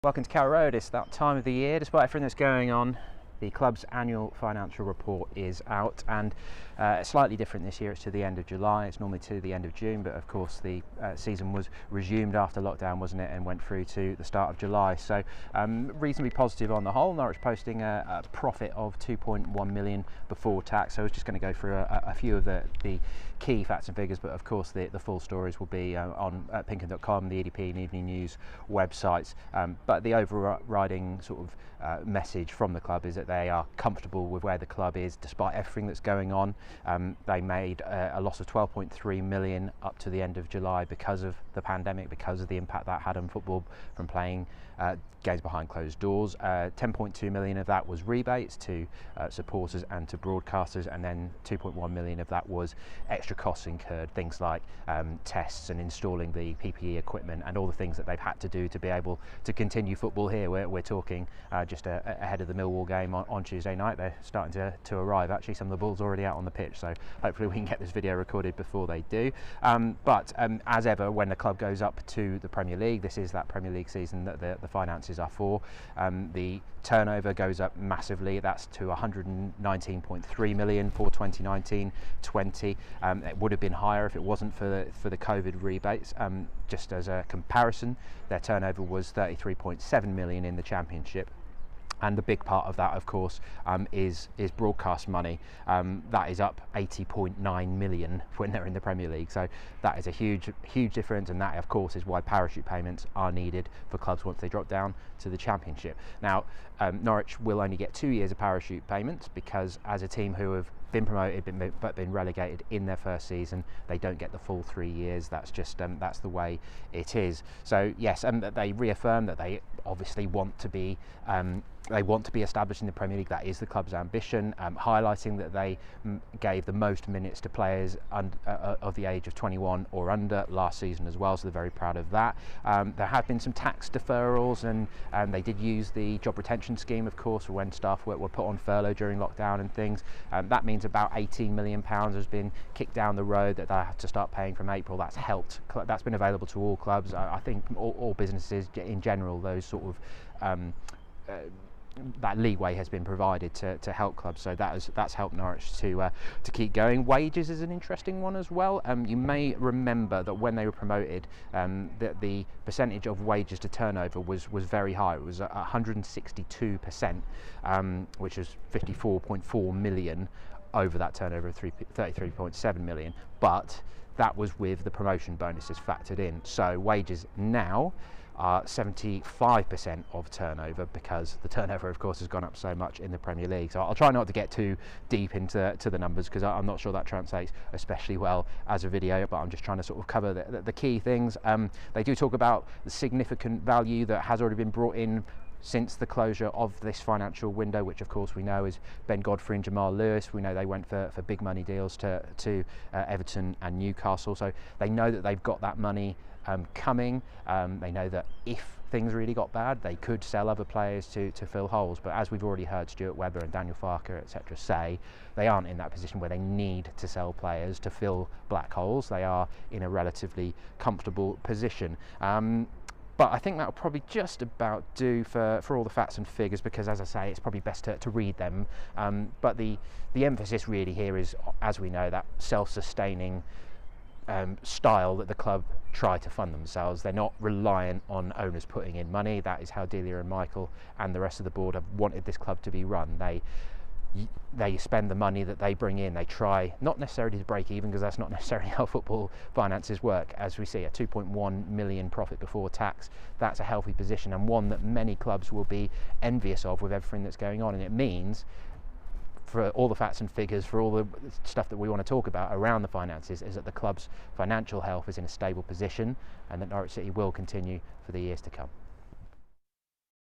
Welcome to Carrow Road. It's that time of the year. Despite everything that's going on, the club's annual financial report is out, and it's slightly different this year. It's to the end of July. It's normally to the end of June, but of course the season was resumed after lockdown, wasn't it, and went through to the start of July. So reasonably positive on the whole. Norwich posting a profit of 2.1 million before tax. So I was just going to go through a few of the key facts and figures, but of course the full stories will be on pinken.com, the EDP and Evening News websites. But the overriding sort of message from the club is that they are comfortable with where the club is despite everything that's going on. They made a loss of 12.3 million up to the end of July because of the pandemic, because of the impact that had on football from playing games behind closed doors. 10.2 million of that was rebates to supporters and to broadcasters, and then 2.1 million of that was extra costs incurred, things like tests and installing the PPE equipment and all the things that they've had to do to be able to continue football here. We're talking just ahead of the Millwall game on Tuesday night. They're starting to arrive. Actually, some of the balls already out on the pitch, so hopefully we can get this video recorded before they do. But as ever, when the club goes up to the Premier League, this is that Premier League season that the finances are for. The turnover goes up massively. That's to 119.3 million for 2019-20. It would have been higher if it wasn't for the COVID rebates. Just as a comparison, their turnover was 33.7 million in the Championship. And the big part of that, of course, is broadcast money. That is up 80.9 million when they're in the Premier League. So that is a huge difference, and that, of course, is why parachute payments are needed for clubs once they drop down to the Championship. Now, Norwich will only get 2 years of parachute payments because, as a team who have been promoted but been relegated in their first season, they don't get the full 3 years. That's just that's the way it is. So yes, they reaffirm that they obviously want to be established in the Premier League. That is the club's ambition, highlighting that they gave the most minutes to players of the age of 21 or under last season as well, so they're very proud of that. There have been some tax deferrals, and they did use the job retention scheme, of course, for when staff were put on furlough during lockdown and things. That means about 18 million pounds has been kicked down the road that they have to start paying from April. That's helped. That's been available to all clubs. I think all businesses in general, those sort of that leeway has been provided to help clubs, so that's helped Norwich to keep going. Wages is an interesting one as well. You may remember that when they were promoted, that the percentage of wages to turnover was very high. It was 162%, which was 54.4 million over that turnover of 33.7 million, but that was with the promotion bonuses factored in. So wages now are 75% of turnover, because the turnover, of course, has gone up so much in the Premier League. So I'll try not to get too deep into the numbers, because I'm not sure that translates especially well as a video, but I'm just trying to sort of cover the key things. They do talk about the significant value that has already been brought in since the closure of this financial window, which of course we know is Ben Godfrey and Jamal Lewis. We know they went for big money deals to Everton and Newcastle, so they know that they've got that money coming. They know that if things really got bad, they could sell other players to fill holes, but as we've already heard Stuart Webber and Daniel Farker, etc., say, they aren't in that position where they need to sell players to fill black holes. They are in a relatively comfortable position. But I think that'll probably just about do for all the facts and figures, because, as I say, it's probably best to read them. But the emphasis really here is, as we know, that self-sustaining style that the club try to fund themselves. They're not reliant on owners putting in money. That is how Delia and Michael and the rest of the board have wanted this club to be run. They spend the money that they bring in. They try not necessarily to break even, because that's not necessarily how football finances work. As we see, a 2.1 million profit before tax, that's a healthy position, and one that many clubs will be envious of with everything that's going on. And it means, for all the facts and figures, for all the stuff that we want to talk about around the finances, is that the club's financial health is in a stable position, and that Norwich City will continue for the years to come.